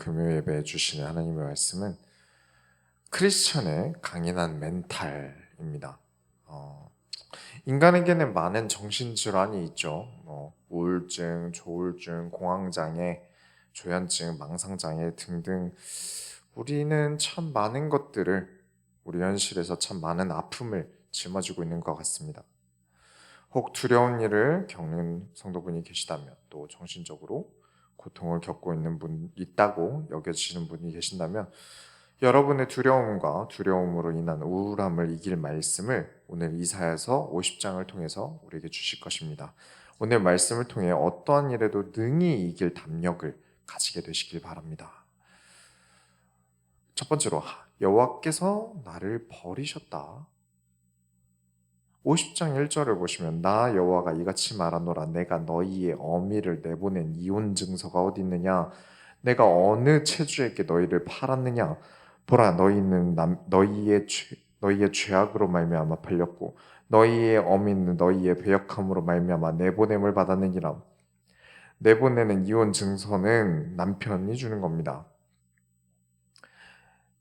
금요 예배해 주시는 하나님의 말씀은 크리스천의 강인한 멘탈입니다. 인간에게는 많은 정신질환이 있죠. 우울증, 조울증, 공황장애, 조현증, 망상장애 등등 우리는 참 많은 것들을 우리 현실에서 참 많은 아픔을 짊어지고 있는 것 같습니다. 혹 두려운 일을 겪는 성도분이 계시다면 또 정신적으로 고통을 겪고 있는 분 있다고 여겨지시는 분이 계신다면 여러분의 두려움과 두려움으로 인한 우울함을 이길 말씀을 오늘 이사야서 50장을 통해서 우리에게 주실 것입니다. 오늘 말씀을 통해 어떠한 일에도 능히 이길 담력을 가지게 되시길 바랍니다. 첫 번째로 여호와께서 나를 버리셨다. 50장 1절을 보시면 나 여호와가 이같이 말하노라 내가 너희의 어미를 내보낸 이혼 증서가 어디 있느냐 내가 어느 체주에게 너희를 팔았느냐 보라 너희는 너희의 죄악으로 말미암아 팔렸고 너희의 어미는 너희의 배역함으로 말미암아 내보냄을 받았느니라. 내보내는 이혼 증서는 남편이 주는 겁니다.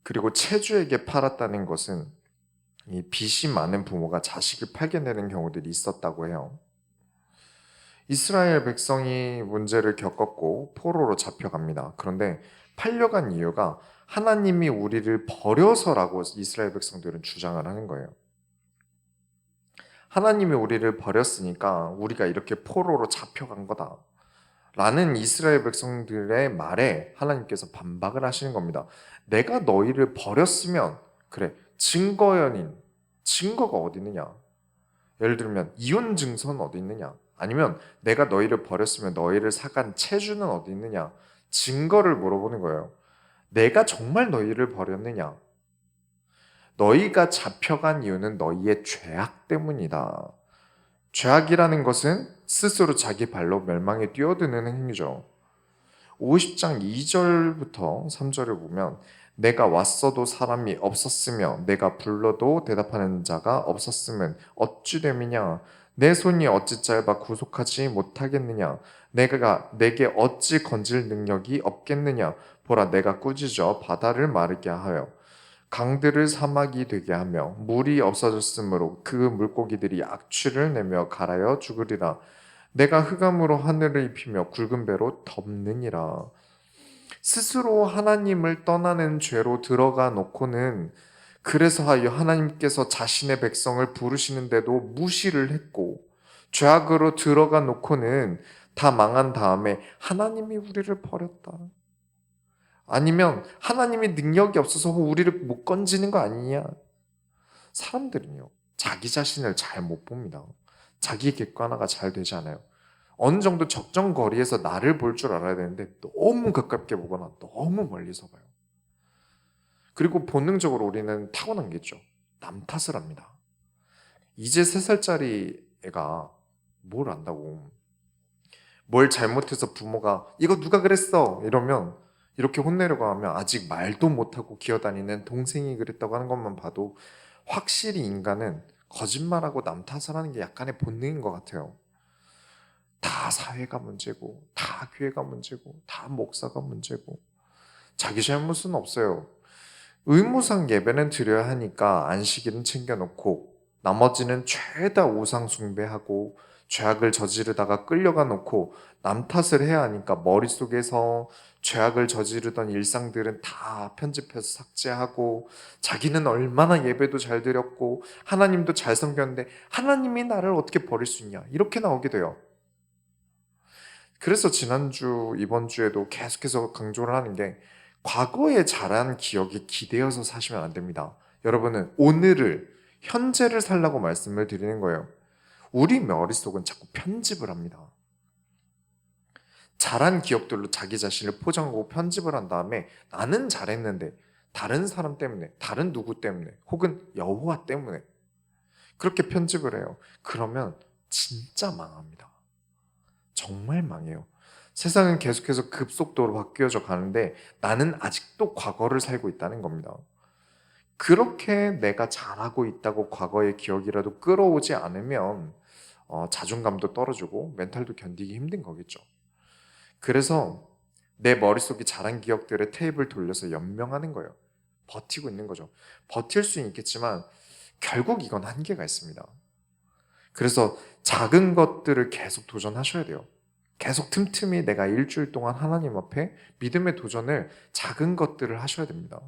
그리고 체주에게 팔았다는 것은 이 빚이 많은 부모가 자식을 팔게 되는 경우들이 있었다고 해요. 이스라엘 백성이 문제를 겪었고 포로로 잡혀갑니다. 그런데 팔려간 이유가 하나님이 우리를 버려서라고 이스라엘 백성들은 주장을 하는 거예요. 하나님이 우리를 버렸으니까 우리가 이렇게 포로로 잡혀간 거다. 라는 이스라엘 백성들의 말에 하나님께서 반박을 하시는 겁니다. 내가 너희를 버렸으면 그래 증거가 어디 있느냐? 예를 들면 이혼 증서는 어디 있느냐? 아니면 내가 너희를 버렸으면 너희를 사간 체주는 어디 있느냐? 증거를 물어보는 거예요. 내가 정말 너희를 버렸느냐? 너희가 잡혀간 이유는 너희의 죄악 때문이다. 죄악이라는 것은 스스로 자기 발로 멸망에 뛰어드는 행위죠. 50장 2절부터 3절을 보면 내가 왔어도 사람이 없었으며 내가 불러도 대답하는 자가 없었으면 어찌 됨이냐 내 손이 어찌 짧아 구속하지 못하겠느냐 내가 내게 어찌 건질 능력이 없겠느냐 보라 내가 꾸짖어 바다를 마르게 하여 강들을 사막이 되게 하며 물이 없어졌으므로 그 물고기들이 악취를 내며 갈아여 죽으리라 내가 흑암으로 하늘을 입히며 굵은 배로 덮느니라. 스스로 하나님을 떠나는 죄로 들어가 놓고는 그래서 하여 하나님께서 자신의 백성을 부르시는데도 무시를 했고 죄악으로 들어가 놓고는 다 망한 다음에 하나님이 우리를 버렸다. 아니면 하나님이 능력이 없어서 우리를 못 건지는 거 아니냐. 사람들은요 자기 자신을 잘 못 봅니다. 자기 객관화가 잘 되지 않아요. 어느 정도 적정 거리에서 나를 볼 줄 알아야 되는데 너무 가깝게 보거나 너무 멀리서 봐요. 그리고 본능적으로 우리는 타고난 게 있죠. 남 탓을 합니다. 이제 3살짜리 애가 뭘 안다고. 뭘 잘못해서 부모가 이거 누가 그랬어? 이러면 이렇게 혼내려고 하면 아직 말도 못하고 기어다니는 동생이 그랬다고 하는 것만 봐도 확실히 인간은 거짓말하고 남 탓을 하는 게 약간의 본능인 것 같아요. 다 사회가 문제고 다 교회가 문제고 다 목사가 문제고 자기 잘못은 없어요. 의무상 예배는 드려야 하니까 안식일은 챙겨놓고 나머지는 죄다 우상 숭배하고 죄악을 저지르다가 끌려가 놓고 남 탓을 해야 하니까 머릿속에서 죄악을 저지르던 일상들은 다 편집해서 삭제하고 자기는 얼마나 예배도 잘 드렸고 하나님도 잘 섬겼는데 하나님이 나를 어떻게 버릴 수 있냐 이렇게 나오게 돼요. 그래서 지난주 이번 주에도 계속해서 강조를 하는 게 과거에 잘한 기억에 기대어서 사시면 안 됩니다. 여러분은 오늘을 현재를 살라고 말씀을 드리는 거예요. 우리 머릿속은 자꾸 편집을 합니다. 잘한 기억들로 자기 자신을 포장하고 편집을 한 다음에 나는 잘했는데 다른 사람 때문에 다른 누구 때문에 혹은 여호와 때문에 그렇게 편집을 해요. 그러면 진짜 망합니다. 정말 망해요. 세상은 계속해서 급속도로 바뀌어져 가는데 나는 아직도 과거를 살고 있다는 겁니다. 그렇게 내가 잘하고 있다고 과거의 기억이라도 끌어오지 않으면 자존감도 떨어지고 멘탈도 견디기 힘든 거겠죠. 그래서 내 머릿속에 자란 기억들의 테이프를 돌려서 연명하는 거예요. 버티고 있는 거죠. 버틸 수는 있겠지만 결국 이건 한계가 있습니다. 그래서 작은 것들을 계속 도전하셔야 돼요. 계속 틈틈이 내가 일주일 동안 하나님 앞에 믿음의 도전을 작은 것들을 하셔야 됩니다.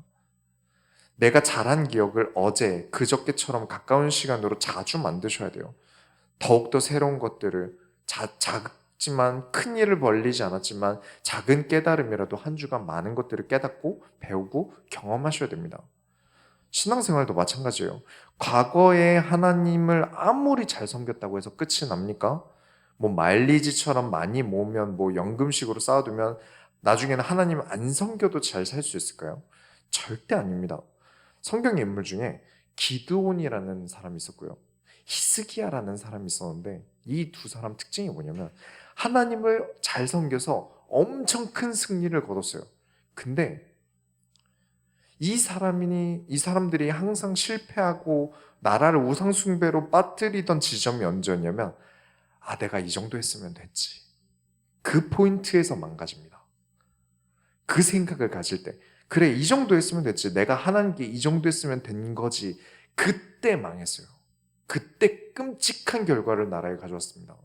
내가 잘한 기억을 어제, 그저께처럼 가까운 시간으로 자주 만드셔야 돼요. 더욱더 새로운 것들을 작지만 큰 일을 벌리지 않았지만 작은 깨달음이라도 한 주간 많은 것들을 깨닫고 배우고 경험하셔야 됩니다. 신앙생활도 마찬가지예요. 과거에 하나님을 아무리 잘 섬겼다고 해서 끝이 납니까? 뭐 마일리지처럼 많이 모으면 뭐 연금식으로 쌓아두면 나중에는 하나님 안 섬겨도 잘 살 수 있을까요? 절대 아닙니다. 성경 인물 중에 기드온이라는 사람이 있었고요. 히스기야라는 사람이 있었는데 이 두 사람 특징이 뭐냐면 하나님을 잘 섬겨서 엄청 큰 승리를 거뒀어요. 근데 이 사람들이 항상 실패하고 나라를 우상숭배로 빠뜨리던 지점이 언제였냐면 내가 이 정도 했으면 됐지. 그 포인트에서 망가집니다. 그 생각을 가질 때 그래 이 정도 했으면 됐지. 내가 하나님께 이 정도 했으면 된 거지. 그때 망했어요. 그때 끔찍한 결과를 나라에 가져왔습니다.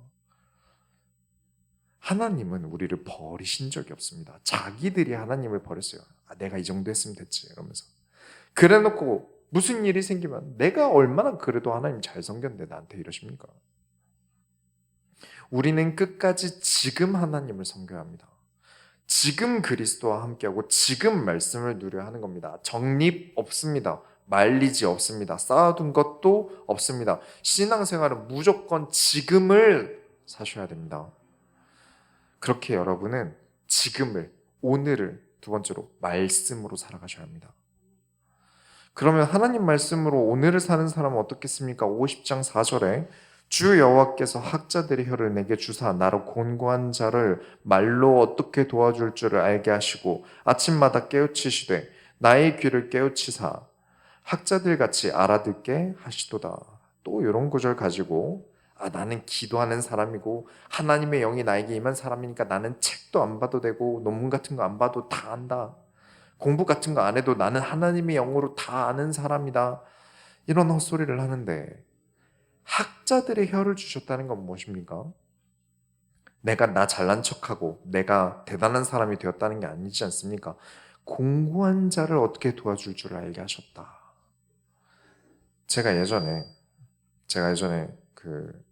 하나님은 우리를 버리신 적이 없습니다. 자기들이 하나님을 버렸어요. 내가 이 정도 했으면 됐지 이러면서. 그래놓고 무슨 일이 생기면 내가 얼마나 그래도 하나님 잘 섬겼는데 나한테 이러십니까? 우리는 끝까지 지금 하나님을 섬겨야 합니다. 지금 그리스도와 함께하고 지금 말씀을 누려야 하는 겁니다. 정립 없습니다. 말리지 없습니다. 쌓아둔 것도 없습니다. 신앙생활은 무조건 지금을 사셔야 됩니다. 그렇게 여러분은 지금을, 오늘을 두 번째로 말씀으로 살아가셔야 합니다. 그러면 하나님 말씀으로 오늘을 사는 사람은 어떻겠습니까? 50장 4절에 주 여호와께서 학자들의 혀를 내게 주사 나로 곤고한 자를 말로 어떻게 도와줄 줄을 알게 하시고 아침마다 깨우치시되 나의 귀를 깨우치사 학자들 같이 알아듣게 하시도다. 또 이런 구절 가지고 나는 기도하는 사람이고 하나님의 영이 나에게 임한 사람이니까 나는 책도 안 봐도 되고 논문 같은 거 안 봐도 다 안다. 공부 같은 거 안 해도 나는 하나님의 영으로 다 아는 사람이다. 이런 헛소리를 하는데 학자들의 혀를 주셨다는 건 무엇입니까? 내가 나 잘난 척하고 내가 대단한 사람이 되었다는 게 아니지 않습니까? 공고한 자를 어떻게 도와줄 줄 알게 하셨다. 제가 예전에 그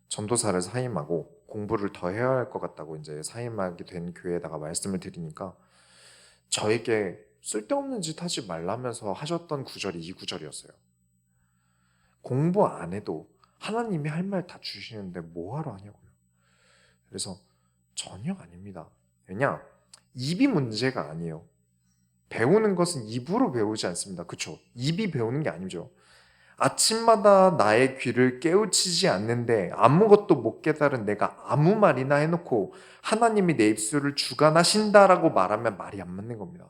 전도사를 사임하고 공부를 더 해야 할 것 같다고 이제 사임하게 된 교회에다가 말씀을 드리니까 저에게 쓸데없는 짓 하지 말라면서 하셨던 구절이 이 구절이었어요. 공부 안 해도 하나님이 할 말 다 주시는데 뭐하러 하냐고요. 그래서 전혀 아닙니다. 왜냐? 입이 문제가 아니에요. 배우는 것은 입으로 배우지 않습니다. 그렇죠? 입이 배우는 게 아니죠. 아침마다 나의 귀를 깨우치지 않는데 아무것도 못 깨달은 내가 아무 말이나 해놓고 하나님이 내 입술을 주관하신다라고 말하면 말이 안 맞는 겁니다.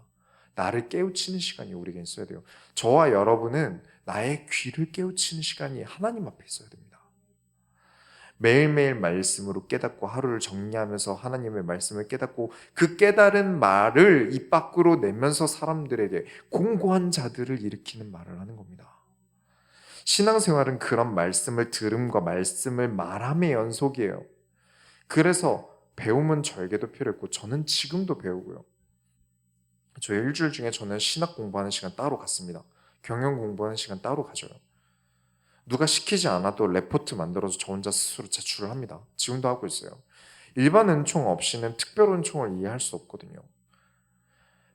나를 깨우치는 시간이 우리에게 있어야 돼요. 저와 여러분은 나의 귀를 깨우치는 시간이 하나님 앞에 있어야 됩니다. 매일매일 말씀으로 깨닫고 하루를 정리하면서 하나님의 말씀을 깨닫고 그 깨달은 말을 입 밖으로 내면서 사람들에게 공고한 자들을 일으키는 말을 하는 겁니다. 신앙생활은 그런 말씀을 들음과 말씀을 말함의 연속이에요. 그래서 배움은 저에게도 필요했고 저는 지금도 배우고요. 저 일주일 중에 저는 신학 공부하는 시간 따로 갖습니다. 경영 공부하는 시간 따로 가져요. 누가 시키지 않아도 레포트 만들어서 저 혼자 스스로 제출을 합니다. 지금도 하고 있어요. 일반 은총 없이는 특별 은총을 이해할 수 없거든요.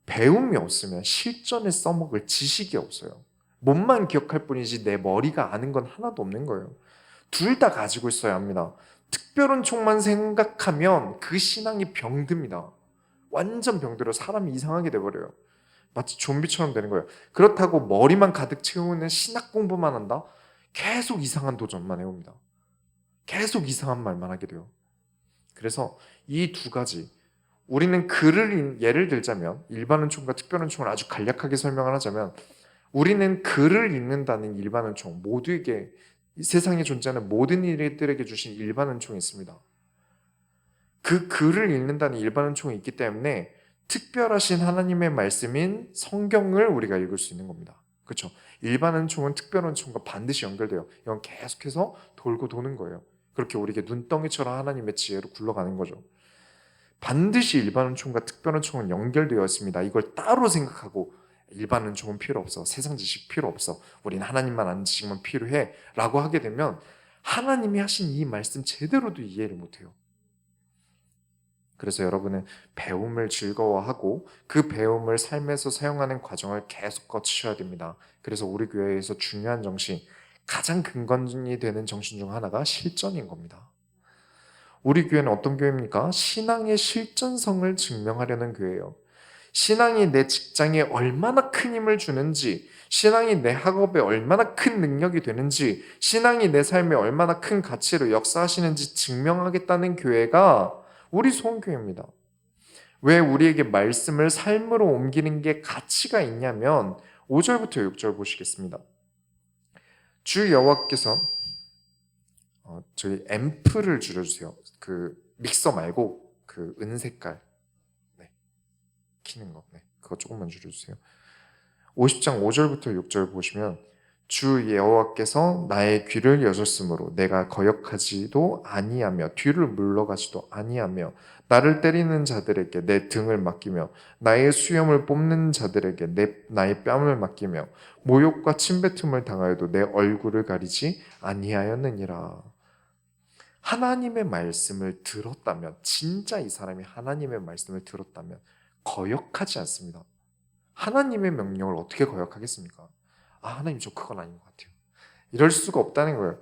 배움이 없으면 실전에 써먹을 지식이 없어요. 몸만 기억할 뿐이지 내 머리가 아는 건 하나도 없는 거예요. 둘 다 가지고 있어야 합니다. 특별한 촉만 생각하면 그 신앙이 병듭니다. 완전 병들어 사람이 이상하게 돼버려요. 마치 좀비처럼 되는 거예요. 그렇다고 머리만 가득 채우는 신학 공부만 한다? 계속 이상한 도전만 해옵니다. 계속 이상한 말만 하게 돼요. 그래서 이 두 가지 우리는 예를 들자면 일반 은총과 특별 은총을 아주 간략하게 설명을 하자면 우리는 글을 읽는다는 일반 은총, 모두에게 이 세상에 존재하는 모든 이들에게 주신 일반 은총이 있습니다. 그 글을 읽는다는 일반 은총이 있기 때문에 특별하신 하나님의 말씀인 성경을 우리가 읽을 수 있는 겁니다. 그렇죠? 일반 은총은 특별 은총과 반드시 연결돼요. 이건 계속해서 돌고 도는 거예요. 그렇게 우리에게 눈덩이처럼 하나님의 지혜로 굴러가는 거죠. 반드시 일반 은총과 특별 은총은 연결되어 있습니다. 이걸 따로 생각하고 일반 은총은 필요 없어, 세상 지식 필요 없어, 우린 하나님만 아는 지식만 필요해 라고 하게 되면 하나님이 하신 이 말씀 제대로도 이해를 못해요. 그래서 여러분은 배움을 즐거워하고 그 배움을 삶에서 사용하는 과정을 계속 거치셔야 됩니다. 그래서 우리 교회에서 중요한 정신, 가장 근본이 되는 정신 중 하나가 실전인 겁니다. 우리 교회는 어떤 교회입니까? 신앙의 실전성을 증명하려는 교회예요. 신앙이 내 직장에 얼마나 큰 힘을 주는지, 신앙이 내 학업에 얼마나 큰 능력이 되는지, 신앙이 내 삶에 얼마나 큰 가치로 역사하시는지 증명하겠다는 교회가 우리 소원교회입니다. 왜 우리에게 말씀을 삶으로 옮기는 게 가치가 있냐면 5절부터 6절 보시겠습니다. 주 여호와께서 저희 앰프를 줄여주세요. 그 믹서 말고 그 은색깔 키는 거, 그거 조금만 줄여주세요. 50장 5절부터 6절 보시면 주 여호와께서 나의 귀를 여셨으므로 내가 거역하지도 아니하며 뒤를 물러가지도 아니하며 나를 때리는 자들에게 내 등을 맡기며 나의 수염을 뽑는 자들에게 나의 뺨을 맡기며 모욕과 침뱉음을 당하여도 내 얼굴을 가리지 아니하였느니라. 하나님의 말씀을 들었다면, 진짜 이 사람이 하나님의 말씀을 들었다면 거역하지 않습니다. 하나님의 명령을 어떻게 거역하겠습니까? 하나님 저 그건 아닌 것 같아요. 이럴 수가 없다는 거예요.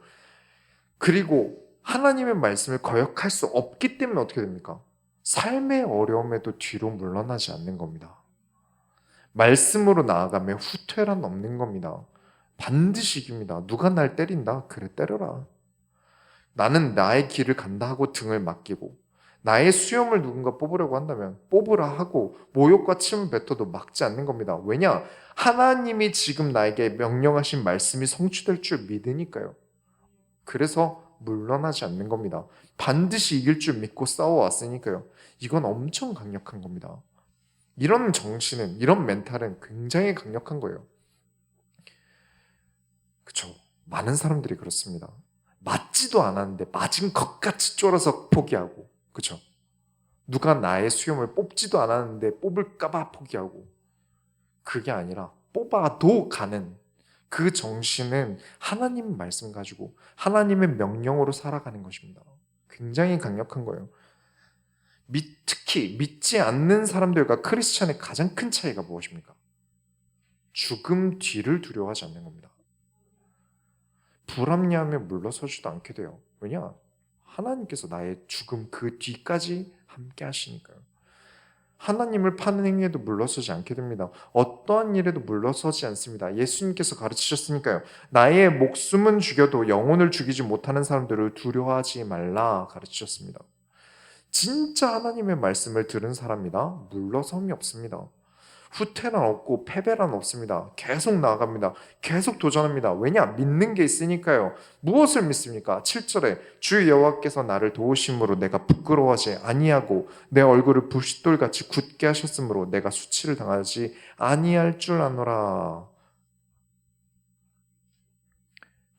그리고 하나님의 말씀을 거역할 수 없기 때문에 어떻게 됩니까? 삶의 어려움에도 뒤로 물러나지 않는 겁니다. 말씀으로 나아가면 후퇴란 없는 겁니다. 반드시 이깁니다. 누가 날 때린다? 그래 때려라. 나는 나의 길을 간다 하고 등을 맡기고 나의 수염을 누군가 뽑으려고 한다면 뽑으라 하고 모욕과 침을 뱉어도 막지 않는 겁니다. 왜냐? 하나님이 지금 나에게 명령하신 말씀이 성취될 줄 믿으니까요. 그래서 물러나지 않는 겁니다. 반드시 이길 줄 믿고 싸워왔으니까요. 이건 엄청 강력한 겁니다. 이런 정신은, 이런 멘탈은 굉장히 강력한 거예요. 그렇죠? 많은 사람들이 그렇습니다. 맞지도 않았는데 맞은 것 같이 쫄아서 포기하고, 그렇죠? 누가 나의 수염을 뽑지도 않았는데 뽑을까봐 포기하고, 그게 아니라 뽑아도 가는 그 정신은 하나님 말씀 가지고 하나님의 명령으로 살아가는 것입니다. 굉장히 강력한 거예요. 특히 믿지 않는 사람들과 크리스찬의 가장 큰 차이가 무엇입니까? 죽음 뒤를 두려워하지 않는 겁니다. 불합리하면 물러서지도 않게 돼요. 왜냐? 하나님께서 나의 죽음 그 뒤까지 함께 하시니까요. 하나님을 파는 행위에도 물러서지 않게 됩니다. 어떠한 일에도 물러서지 않습니다. 예수님께서 가르치셨으니까요. 나의 목숨은 죽여도 영혼을 죽이지 못하는 사람들을 두려워하지 말라 가르치셨습니다. 진짜 하나님의 말씀을 들은 사람이다. 물러섬이 없습니다. 후퇴란 없고 패배란 없습니다. 계속 나아갑니다. 계속 도전합니다. 왜냐? 믿는 게 있으니까요. 무엇을 믿습니까? 7절에 주 여호와께서 나를 도우심으로 내가 부끄러워하지 아니하고 내 얼굴을 부싯돌같이 굳게 하셨으므로 내가 수치를 당하지 아니할 줄 아노라.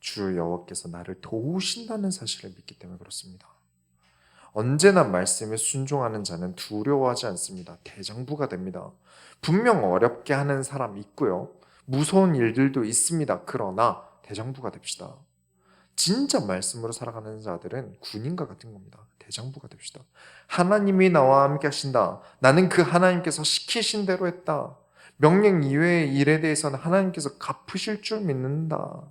주 여호와께서 나를 도우신다는 사실을 믿기 때문에 그렇습니다. 언제나 말씀에 순종하는 자는 두려워하지 않습니다. 대장부가 됩니다. 분명 어렵게 하는 사람 있고요. 무서운 일들도 있습니다. 그러나 대장부가 됩시다. 진짜 말씀으로 살아가는 자들은 군인과 같은 겁니다. 대장부가 됩시다. 하나님이 나와 함께 하신다. 나는 그 하나님께서 시키신 대로 했다. 명령 이외의 일에 대해서는 하나님께서 갚으실 줄 믿는다.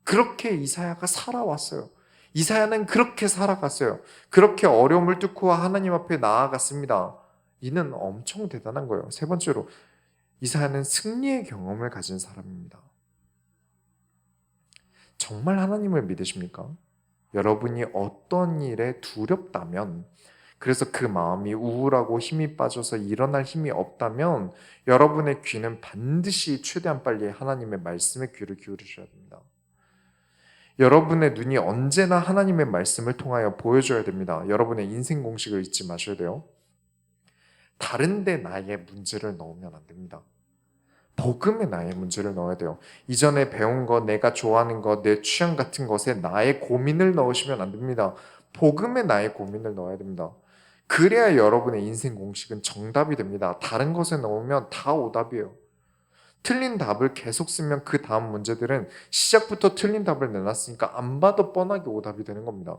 그렇게 이사야가 살아왔어요. 이사야는 그렇게 살아갔어요. 그렇게 어려움을 뚫고 하나님 앞에 나아갔습니다. 이는 엄청 대단한 거예요. 세 번째로 이사야는 승리의 경험을 가진 사람입니다. 정말 하나님을 믿으십니까? 여러분이 어떤 일에 두렵다면, 그래서 그 마음이 우울하고 힘이 빠져서 일어날 힘이 없다면 여러분의 귀는 반드시 최대한 빨리 하나님의 말씀에 귀를 기울이셔야 됩니다. 여러분의 눈이 언제나 하나님의 말씀을 통하여 보여줘야 됩니다. 여러분의 인생 공식을 잊지 마셔야 돼요. 다른데 나의 문제를 넣으면 안 됩니다. 복음에 나의 문제를 넣어야 돼요. 이전에 배운 거, 내가 좋아하는 거, 내 취향 같은 것에 나의 고민을 넣으시면 안 됩니다. 복음에 나의 고민을 넣어야 됩니다. 그래야 여러분의 인생 공식은 정답이 됩니다. 다른 것에 넣으면 다 오답이에요. 틀린 답을 계속 쓰면 그 다음 문제들은 시작부터 틀린 답을 내놨으니까 안 봐도 뻔하게 오답이 되는 겁니다.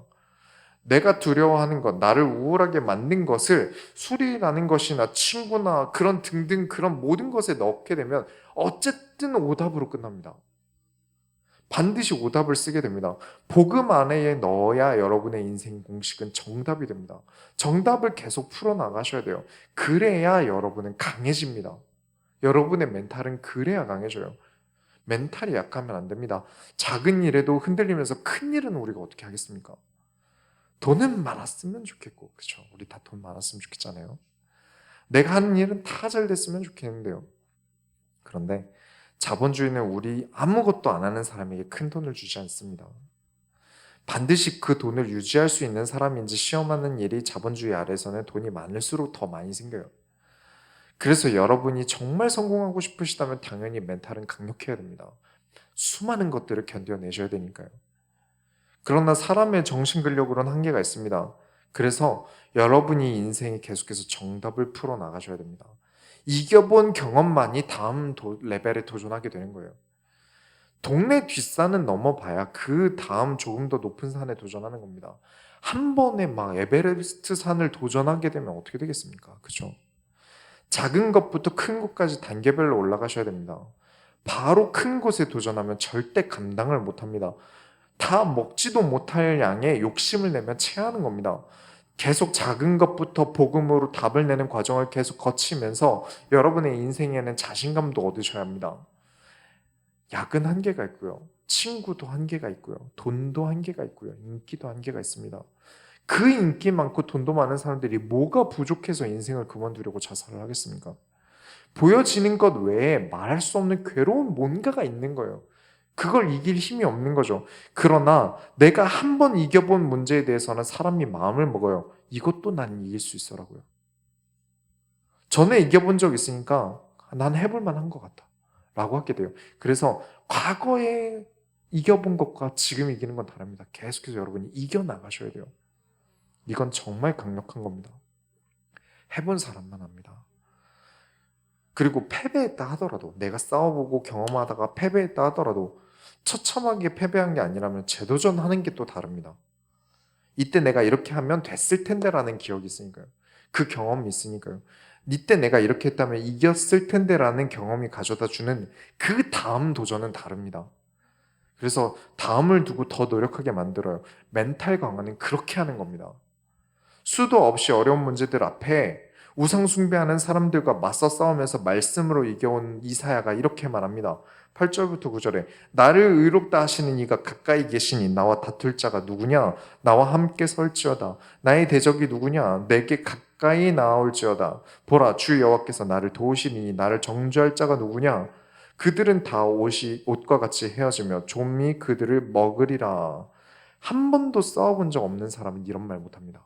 내가 두려워하는 것, 나를 우울하게 만든 것을 술이라는 것이나 친구나 그런 등등 그런 모든 것에 넣게 되면 어쨌든 오답으로 끝납니다. 반드시 오답을 쓰게 됩니다. 복음 안에 넣어야 여러분의 인생 공식은 정답이 됩니다. 정답을 계속 풀어나가셔야 돼요. 그래야 여러분은 강해집니다. 여러분의 멘탈은 그래야 강해져요. 멘탈이 약하면 안 됩니다. 작은 일에도 흔들리면서 큰 일은 우리가 어떻게 하겠습니까? 돈은 많았으면 좋겠고, 그렇죠? 우리 다 돈 많았으면 좋겠잖아요. 내가 하는 일은 다 잘 됐으면 좋겠는데요. 그런데 자본주의는 우리 아무것도 안 하는 사람에게 큰 돈을 주지 않습니다. 반드시 그 돈을 유지할 수 있는 사람인지 시험하는 일이 자본주의 아래에서는 돈이 많을수록 더 많이 생겨요. 그래서 여러분이 정말 성공하고 싶으시다면 당연히 멘탈은 강력해야 됩니다. 수많은 것들을 견뎌내셔야 되니까요. 그러나 사람의 정신 근력으로는 한계가 있습니다. 그래서 여러분이 인생에 계속해서 정답을 풀어 나가셔야 됩니다. 이겨본 경험만이 다음 레벨에 도전하게 되는 거예요. 동네 뒷산은 넘어봐야 그 다음 조금 더 높은 산에 도전하는 겁니다. 한 번에 막 에베레스트 산을 도전하게 되면 어떻게 되겠습니까? 그죠? 작은 것부터 큰 것까지 단계별로 올라가셔야 됩니다. 바로 큰 곳에 도전하면 절대 감당을 못합니다. 다 먹지도 못할 양의 욕심을 내면 체하는 겁니다. 계속 작은 것부터 복음으로 답을 내는 과정을 계속 거치면서 여러분의 인생에는 자신감도 얻으셔야 합니다. 약은 한계가 있고요. 친구도 한계가 있고요. 돈도 한계가 있고요. 인기도 한계가 있습니다. 그 인기 많고 돈도 많은 사람들이 뭐가 부족해서 인생을 그만두려고 자살을 하겠습니까? 보여지는 것 외에 말할 수 없는 괴로운 뭔가가 있는 거예요. 그걸 이길 힘이 없는 거죠. 그러나 내가 한 번 이겨본 문제에 대해서는 사람이 마음을 먹어요. 이것도 난 이길 수 있어라고요. 전에 이겨본 적 있으니까 난 해볼 만한 것 같다 라고 하게 돼요. 그래서 과거에 이겨본 것과 지금 이기는 건 다릅니다. 계속해서 여러분이 이겨나가셔야 돼요. 이건 정말 강력한 겁니다. 해본 사람만 합니다. 그리고 패배했다 하더라도, 내가 싸워보고 경험하다가 패배했다 하더라도 처참하게 패배한 게 아니라면 재도전하는 게 또 다릅니다. 이때 내가 이렇게 하면 됐을 텐데 라는 기억이 있으니까요. 그 경험이 있으니까요. 이때 내가 이렇게 했다면 이겼을 텐데 라는 경험이 가져다 주는 그 다음 도전은 다릅니다. 그래서 다음을 두고 더 노력하게 만들어요. 멘탈 강화는 그렇게 하는 겁니다. 수도 없이 어려운 문제들 앞에 우상 숭배하는 사람들과 맞서 싸우면서 말씀으로 이겨온 이사야가 이렇게 말합니다. 8절부터 9절에 나를 의롭다 하시는 이가 가까이 계시니 나와 다툴 자가 누구냐? 나와 함께 설지어다. 나의 대적이 누구냐? 내게 가까이 나올지어다. 보라, 주 여호와께서 나를 도우시니 나를 정죄할 자가 누구냐? 그들은 다 옷과 같이 헤어지며 좀이 그들을 먹으리라. 한 번도 싸워본 적 없는 사람은 이런 말 못합니다.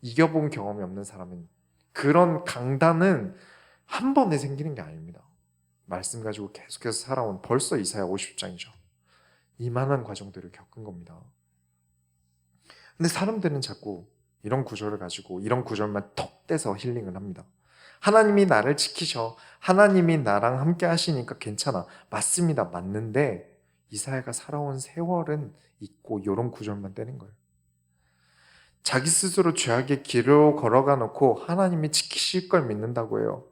이겨본 경험이 없는 사람은, 그런 강단은 한 번에 생기는 게 아닙니다. 말씀 가지고 계속해서 살아온, 벌써 이사야 50장이죠. 이만한 과정들을 겪은 겁니다. 근데 사람들은 자꾸 이런 구절을 가지고 이런 구절만 톡 떼서 힐링을 합니다. 하나님이 나를 지키셔, 하나님이 나랑 함께 하시니까 괜찮아. 맞습니다. 맞는데 이사야가 살아온 세월은 있고 이런 구절만 떼는 거예요. 자기 스스로 죄악의 길로 걸어가 놓고 하나님이 지키실 걸 믿는다고 해요.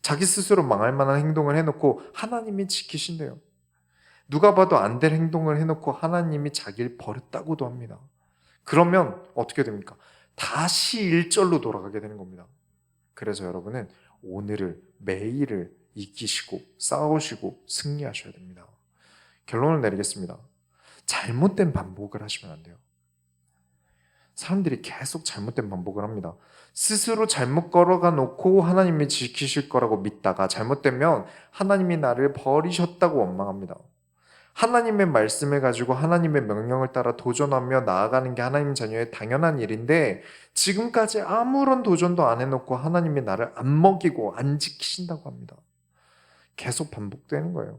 자기 스스로 망할 만한 행동을 해놓고 하나님이 지키신대요. 누가 봐도 안 될 행동을 해놓고 하나님이 자기를 버렸다고도 합니다. 그러면 어떻게 됩니까? 다시 일절로 돌아가게 되는 겁니다. 그래서 여러분은 오늘을, 매일을 이기시고 싸우시고 승리하셔야 됩니다. 결론을 내리겠습니다. 잘못된 반복을 하시면 안 돼요. 사람들이 계속 잘못된 반복을 합니다. 스스로 잘못 걸어가 놓고 하나님이 지키실 거라고 믿다가 잘못되면 하나님이 나를 버리셨다고 원망합니다. 하나님의 말씀을 가지고 하나님의 명령을 따라 도전하며 나아가는 게 하나님 자녀의 당연한 일인데 지금까지 아무런 도전도 안 해놓고 하나님이 나를 안 먹이고 안 지키신다고 합니다. 계속 반복되는 거예요.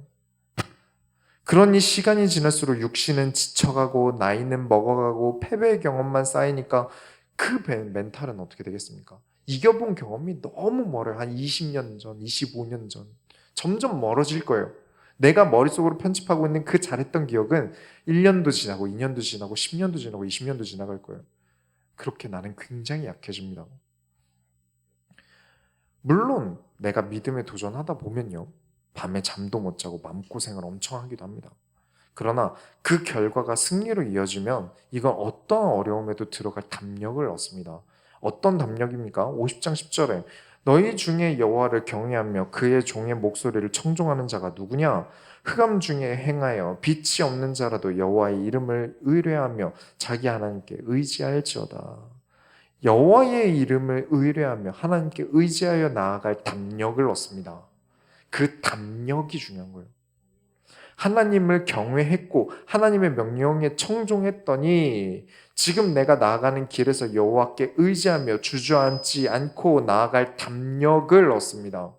그러니 시간이 지날수록 육신은 지쳐가고 나이는 먹어가고 패배의 경험만 쌓이니까 그 멘탈은 어떻게 되겠습니까? 이겨본 경험이 너무 멀어요. 한 20년 전, 25년 전. 점점 멀어질 거예요. 내가 머릿속으로 편집하고 있는 그 잘했던 기억은 1년도 지나고 2년도 지나고 10년도 지나고 20년도 지나갈 거예요. 그렇게 나는 굉장히 약해집니다. 물론 내가 믿음에 도전하다 보면요. 밤에 잠도 못 자고 마음고생을 엄청 하기도 합니다. 그러나 그 결과가 승리로 이어지면 이건 어떤 어려움에도 들어갈 담력을 얻습니다. 어떤 담력입니까? 50장 10절에 너희 중에 여호와를 경외하며 그의 종의 목소리를 청종하는 자가 누구냐? 흑암 중에 행하여 빛이 없는 자라도 여호와의 이름을 의뢰하며 자기 하나님께 의지할지어다. 여호와의 이름을 의뢰하며 하나님께 의지하여 나아갈 담력을 얻습니다. 그 담력이 중요한 거예요. 하나님을 경외했고 하나님의 명령에 청종했더니 지금 내가 나아가는 길에서 여호와께 의지하며 주저앉지 않고 나아갈 담력을 얻습니다.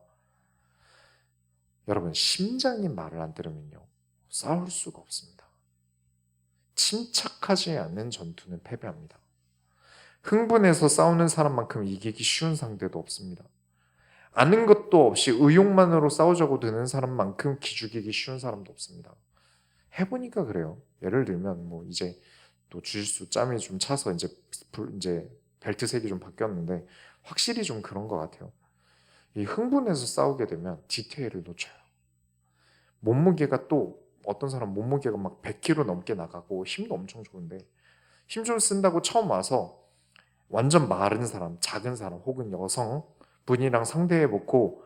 여러분, 심장이 말을 안 들으면요 싸울 수가 없습니다. 침착하지 않는 전투는 패배합니다. 흥분해서 싸우는 사람만큼 이기기 쉬운 상대도 없습니다. 아는 것도 없이 의욕만으로 싸우자고 드는 사람만큼 기죽이기 쉬운 사람도 없습니다. 해보니까 그래요. 예를 들면 뭐 이제 또 주짓수 짬이 좀 차서 이제 벨트 색이 좀 바뀌었는데 확실히 좀 그런 것 같아요. 이 흥분해서 싸우게 되면 디테일을 놓쳐요. 몸무게가 또 어떤 사람 몸무게가 막 100kg 넘게 나가고 힘도 엄청 좋은데 힘 좀 쓴다고 처음 와서 완전 마른 사람, 작은 사람 혹은 여성 분이랑 상대해보고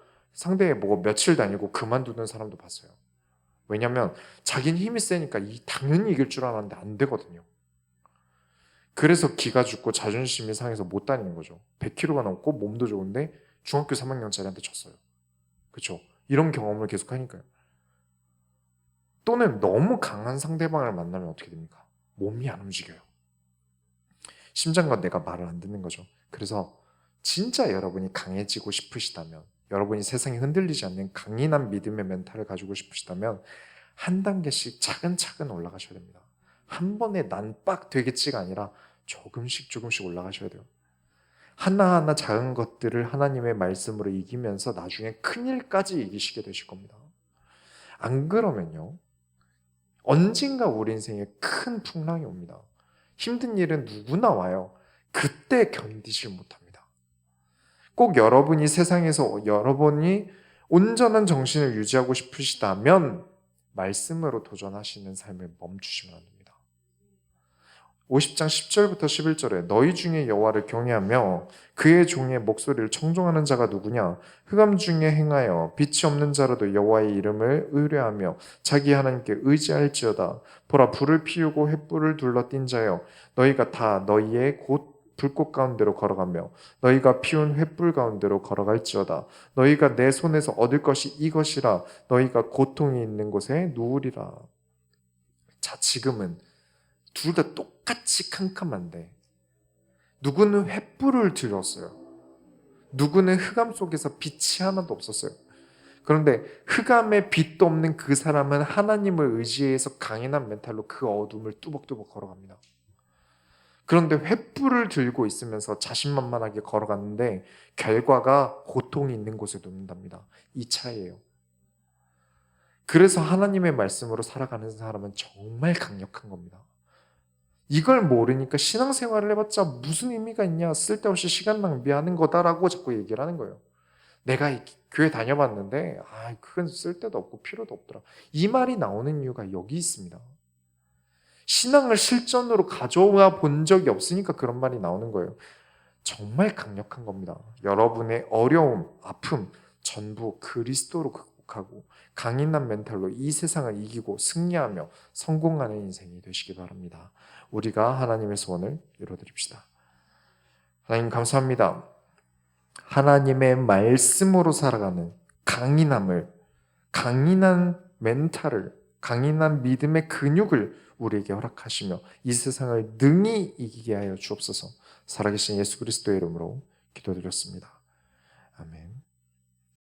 며칠 다니고 그만두는 사람도 봤어요. 왜냐면 자기는 힘이 세니까 당연히 이길 줄 알았는데 안 되거든요. 그래서 기가 죽고 자존심이 상해서 못 다니는 거죠. 100kg가 넘고 몸도 좋은데 중학교 3학년짜리한테 졌어요. 그렇죠? 이런 경험을 계속 하니까요. 또는 너무 강한 상대방을 만나면 어떻게 됩니까? 몸이 안 움직여요. 심장과 내가 말을 안 듣는 거죠. 그래서 진짜 여러분이 강해지고 싶으시다면, 여러분이 세상에 흔들리지 않는 강인한 믿음의 멘탈을 가지고 싶으시다면 한 단계씩 차근차근 올라가셔야 됩니다. 한 번에 난빡 되겠지가 아니라 조금씩 올라가셔야 돼요. 하나하나 작은 것들을 하나님의 말씀으로 이기면서 나중에 큰일까지 이기시게 되실 겁니다. 안 그러면요, 언젠가 우리 인생에 큰 풍랑이 옵니다. 힘든 일은 누구나 와요. 그때 견디질 못합니다. 꼭 여러분이 세상에서 여러분이 온전한 정신을 유지하고 싶으시다면 말씀으로 도전하시는 삶을 멈추시면 안 됩니다. 50장 10절부터 11절에 너희 중에 여호와를 경외하며 그의 종의 목소리를 청종하는 자가 누구냐? 흑암 중에 행하여 빛이 없는 자라도 여호와의 이름을 의뢰하며 자기 하나님께 의지할지어다. 보라, 불을 피우고 횃불을 둘러 띈 자여, 너희가 다 너희의 곧 불꽃 가운데로 걸어가며 너희가 피운 횃불 가운데로 걸어갈지어다. 너희가 내 손에서 얻을 것이 이것이라. 너희가 고통이 있는 곳에 누우리라. 자, 지금은 둘 다 똑같이 캄캄한데 누구는 횃불을 들었어요. 누구는 흑암 속에서 빛이 하나도 없었어요. 그런데 흑암에 빛도 없는 그 사람은 하나님을 의지해서 강인한 멘탈로 그 어둠을 뚜벅뚜벅 걸어갑니다. 그런데 횃불을 들고 있으면서 자신만만하게 걸어갔는데 결과가 고통이 있는 곳에 눕는답니다. 이 차이예요. 그래서 하나님의 말씀으로 살아가는 사람은 정말 강력한 겁니다. 이걸 모르니까 신앙생활을 해봤자 무슨 의미가 있냐, 쓸데없이 시간 낭비하는 거다라고 자꾸 얘기를 하는 거예요. 내가 교회 다녀봤는데 그건 쓸데도 없고 필요도 없더라. 이 말이 나오는 이유가 여기 있습니다. 신앙을 실전으로 가져와 본 적이 없으니까 그런 말이 나오는 거예요. 정말 강력한 겁니다. 여러분의 어려움, 아픔 전부 그리스도로 극복하고 강인한 멘탈로 이 세상을 이기고 승리하며 성공하는 인생이 되시기 바랍니다. 우리가 하나님의 소원을 이루어드립시다. 하나님 감사합니다. 하나님의 말씀으로 살아가는 강인한 멘탈을 강인한 믿음의 근육을 우리에게 허락하시며 이 세상을 능히 이기게 하여 주옵소서. 살아계신 예수 그리스도의 이름으로 기도드렸습니다. 아멘.